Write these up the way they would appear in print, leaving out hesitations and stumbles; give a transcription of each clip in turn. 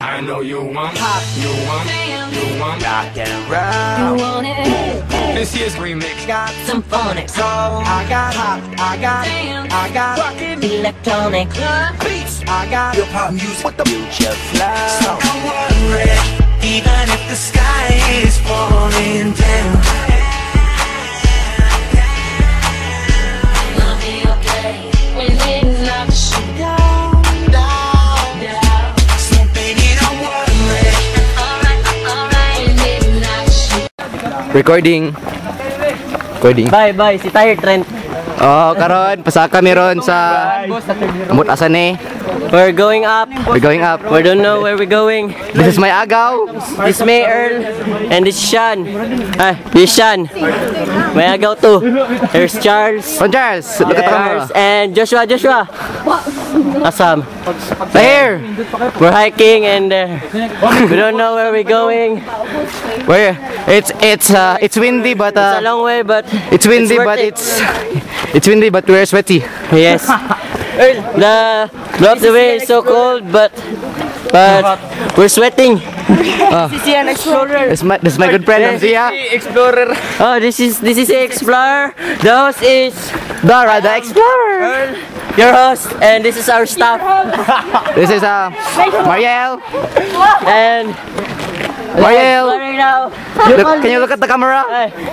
I know you want pop, you want rock and roll. You want it? This year's remix Got some phonics. I got pop, I got rockin' Electronic beats. I got your pop music with the future flow. So don't worry, even if the sky is falling down. Gonna be okay when it's not shoot down. So baby, don't worry. Alright, when it's not shoot. Recording. Bye, si Tire Trent. Oh, karon pasaka mi ron sa amot asa ni. We're going up. We're going up. We don't know where we're going. This is my agaw. This is May Earl and this is Sean. This is Sean. May agaw too. There's Charles. Ron Charles, look at the camera. Charles and Joshua. Awesome. Here. We're hiking and we don't know where we're going. Where? It's windy but It's a long way, but it's windy worth but it. it's windy but we're sweaty. Yes. The way is so cold, but we're sweating. This is my good friend Zia. Explorer. Oh, this is the Explorer. The host is Dora the Explorer. your host, and this is our staff. This is Mariel. And Mariel. exploring now. Can you look at the camera?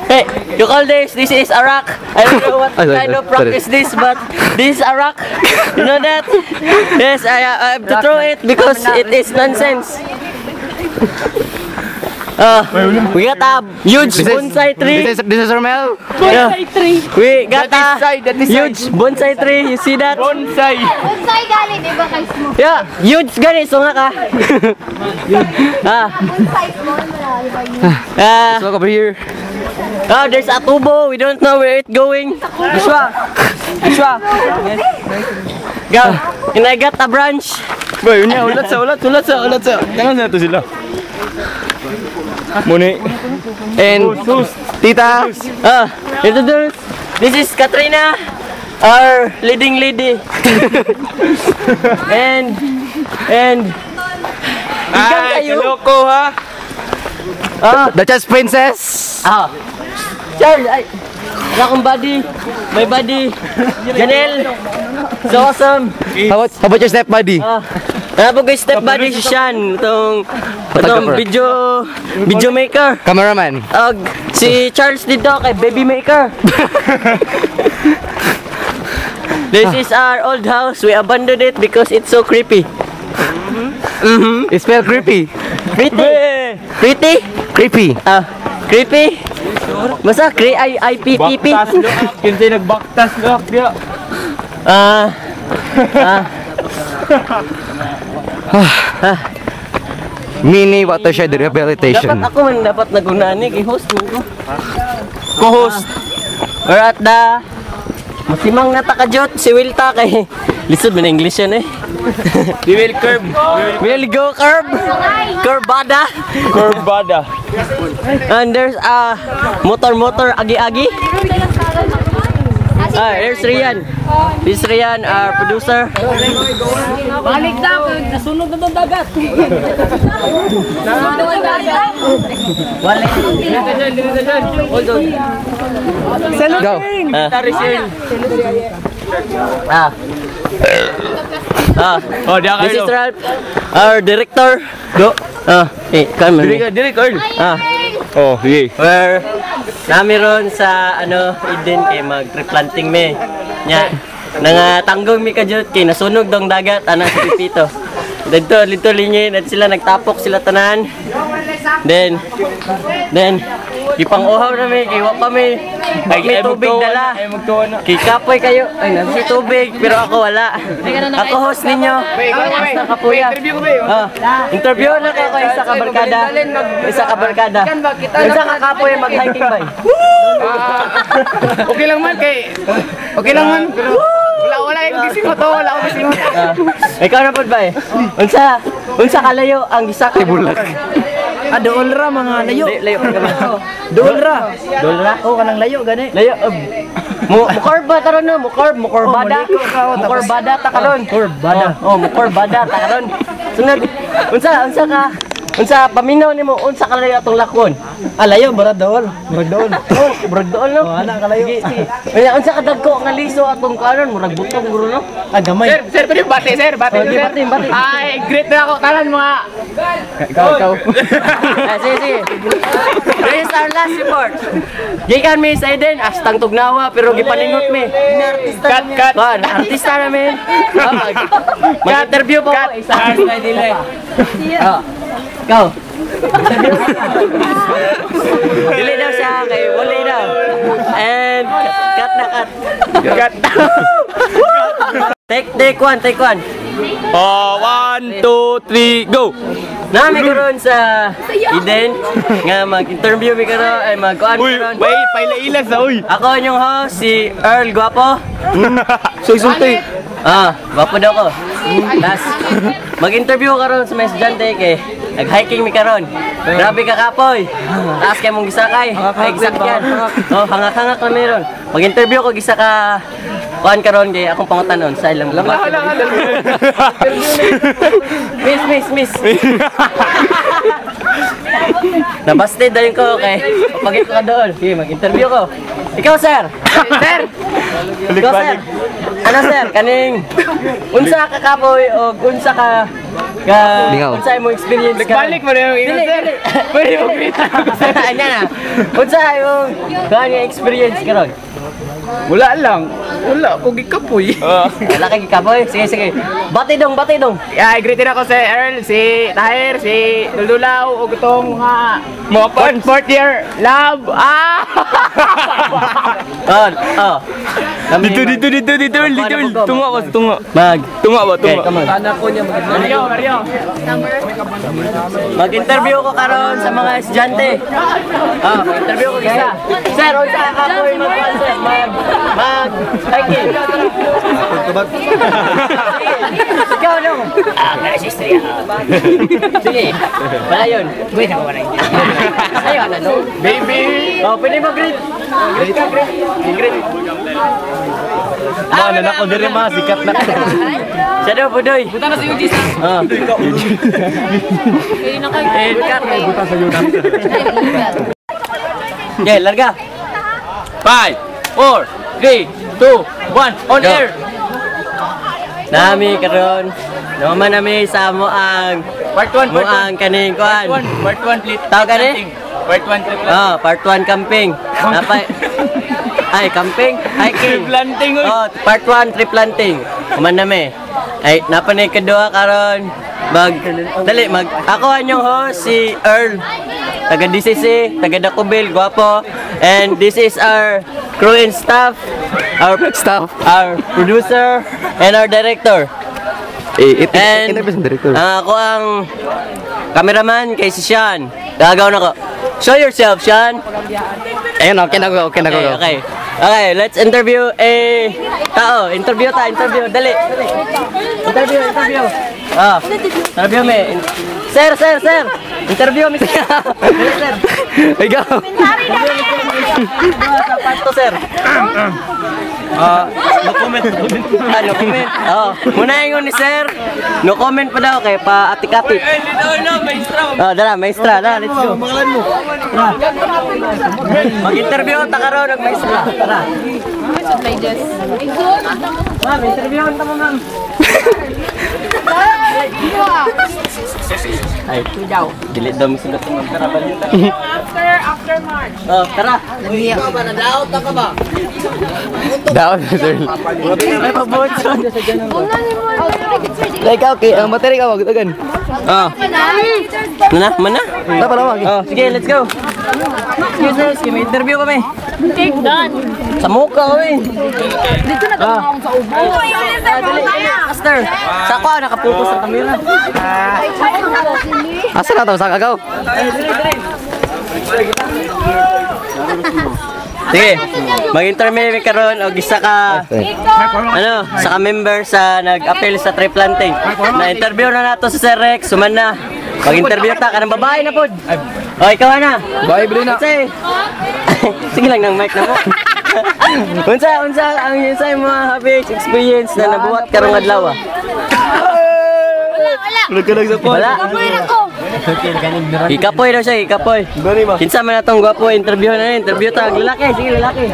Hey, you call this is a rock. I don't know what Sorry, kind of rock sorry. is this, but this is a rock. You know that? Yes, I have to throw it because it is nonsense. We got a huge bonsai tree. This is Romel. We got a huge bonsai tree. You see that? Bonsai gali, di ba kay Smo? Yeah, huge gani. So nga ka. Bonsai small, marami ba yun? Let's walk over here. Oh, there's a tubo. We don't know where it's going. Joshua. Go. And I got a branch. Boy, unya ulat sa. Tangan na to sila. Muni. And Tita. Introduce. This is Katrina, our leading lady. and loko ha. The Chess Princess. Charles, ay, wala akong buddy. My buddy, Janelle. So awesome. How about your step buddy? Wala po guys, step buddy si Sean. Itong video maker. Cameraman. Si Charles dito kay baby maker. This is our old house. We abandoned it because it's so creepy. It's spelled creepy. Pretty? Creepy. Creepy? Basta I-P-P-P. Kinsay nagbaktas lock dia. Mini watershed rehabilitation. Dapat ako man dapat nagunaan ni host mo. Co-host. We're at the Masimang natakajot si Wilta kay lisod man English yan eh. We will curb. We'll go curb. Curbada. And there's a motor agi-agi. Here's Rian. This is Rian, our producer. Balik daw, nasunod na itong dagat. Walik. Hold on. Go. This is Ralph, our director. Go. Come on. Direct Earl. Where nami ron sa Eden kay mag-replanting me. Nya nangatanggong mi kajut kay nasunog dong dagat ana sa Pipito. Dito linyin at sila nagtapok sila tanan. Then ipang-uhaw na mi kay wa pa mi may tubig dala. Kay kapoy kayo. Ay nasa tubig pero ako wala. Ako host ninyo. Basta kapuya. Interview na kayo kay isa ka barkada. Isa ka kapoy mag-hiking ba? Okay lang man. Wala yung gising mo to. Ikaw na po ba eh? Unsa kalayo ang isa ka bulak? Doon ra mga layo. Layo ka ba? Doon ra. Doon ra? Oo, kanang layo gani. Layo. Mukorba karon no, mukorbada. Mukorbada ta karon. Mukorbada. Mukorbada ta karon. Sunod. Unsa paminaw nimo unsa kalayo atong lakon? Alayo murag daol. Murag daol no. Ana kalayo. Unsa kadagko nga liso atong kanon murag butong guro no. Gamay. Sir, pwede bati, sir. Bati. Ay, great na ako. Tanan mga... Ikaw. Sige. This is our last report. Gikan mi sa Eden, astang tugnawa, pero gipaningot mi. Cut. Artista namin. Mag-interview po. Isang na delay. Ikaw. Delay daw siya, kay wala daw. And cut. Take one. 1, 2, 3, go! Nami karon sa Eden nga mag-interview mi karon ay mag-kuan karon. Wait, paila-ila sa uy. Ako inyong host si Earl Guapo. Sulti. Guapo daw ko. Tas mag-interview karon sa mga estudyante kay nag-hiking mi karon. Grabe ka kapoy. Taas kay mong gisakay. Ay gisakyan. Hangak-hangak na meron. Mag-interview ko gisa ka kuan karon kay akong pangutanon sa ilang lamang. Miss. Nabasted dayon ko kay pagit ko ka doon. Sige, mag-interview ko. Ikaw, sir. Ikaw, sir. Ano, sir? Kaning unsa ka kapoy o unsa ka unsa mo experience ka? Balik mo na yung ino, sir. Pwede mo kita. Anya na. Unsa yung kanya experience karon? Wala lang. Wala ko gikapoy. Wala kay kapoy. Sige. Bati dong. Ay, greetin ako si Earl, si Tahir, si Duldulaw, ug itong mga fourth year love. Dito. Tunga. Mag. Tunga ba? Okay, come on. Mario. Mag-interview ko karon sa mga estudyante. Mag-interview ko isa. Sir, unsa ka kapoy mag-hiking? Ikaw dong. Sige. Wala yun. Wait ako wala yun. Ayaw na no? Baby. Pwede mag-greet. Greet. Ano na ko dire ma sikat na. Siya daw, Budoy. Buta na si Ujis. Buta sa Yudan. Okay, larga. 5, 4, 3, 2, 1, on air. Nami karon. Naman nami sa mo ang Part 1, kaning kuan. Part 1 plate. Tawag ani? Part 1 trip. Part 1 camping. Ay, camping, hiking. Planting. Part 1 tree planting. Kuman nami. Ay, napanay kedua karon. Ako anyong host si Earl. Taga DCC, taga Dakubil, Guapo. And this is our crew and staff. Our producer, and our director. And ako ang cameraman kay si Sean. Gagaw na ko. Show yourself, Sean. Ayun, okay na go. Okay, let's interview a tao. Interview. Dali. Interview. Interview me. Sir. Interview me. Sir. Ikaw. Sa parto, sir. No comment. No comment. Muna ingon ni sir. No comment pa daw kay pa atik-atik. Maestra. Let's go. Mag-interview ta karon og maestra. Tara. Ma'am, interview ta mo, ma'am. Ay, daw. Dili daw misugot mo tara ba dito. After March. Tara. Nadaot ka ba? Daon, sir. Ay, pabotso. Ikaw, ang battery ka, wag itagan. Mana? Napalawag. Sige, let's go. Excuse me, may interview kami. Take done. Sa mukha kami. Dito na tumawag sa ubo. Master, sa ako nakapokus sa camera. Asa na to? Saan kagaw? Sige, mag-interview karon og isa ka sa member sa nag-appeal sa tree planting. Na-interview na nato si Sir Rex, suman na. Mag-interview ta kanang babae na pod. O ikaw na. Bye, Brina. Sige lang ng mic na mo. Unsa ang unsay mga habits experience na nabuhat karong adlaw? Wala. Kapoy na ko. Ikapoy daw siya, ikapoy. Kinsa man atong gwapo interview na interview tag lalaki, sige lalaki.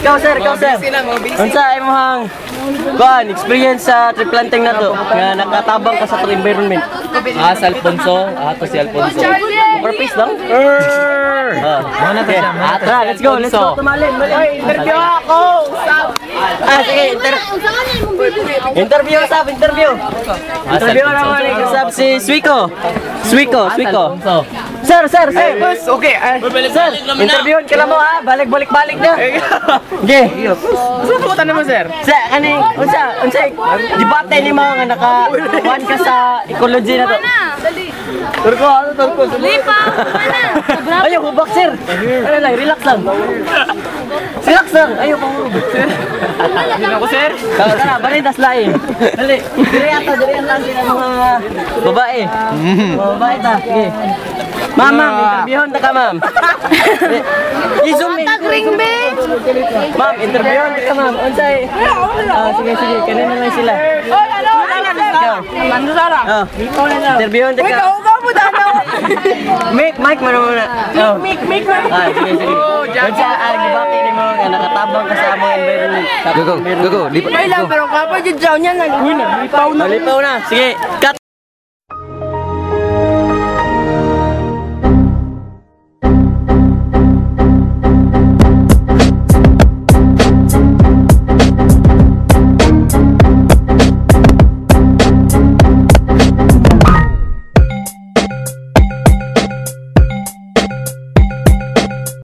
Ikaw sir. Unsa imong experience sa tree planting na to nga nakatabang ka sa environment? Sa Alfonso. Ato si Alfonso. Purpose lang? Okay. Let's go tumalin. Interview ako! Sige, interview. Interview naman ni kasab si Swiko. Sir. Okay. Sir, interviewon ka na mo ha. Balik na. Okay. Saan pumunta naman, sir? Sa kaning unsa debate ni mga nga naka-kuan ka sa ecology na to. Turko. Lipa. Ayaw hubak sir. Ano lang, relax lang. Ayaw pang hubak. Hindi ako, sir. Tara, balitas lain. Dali. Dire lang sila mga babae. Mga babae ta. Sige. Ma'am, interviewon ta ka, ma'am. I-zoom in. Ma'am, interviewon ta ka, ma'am. Unsay? Sige. Kanina lang sila. Interviewon ta ka. Mic mo muna. Mic. Sige. Unsa ang debate ni mo nga nakatabang ka sa among environment? Go. Pero kapag yung jaw niya, Lipaw na. Sige, cut.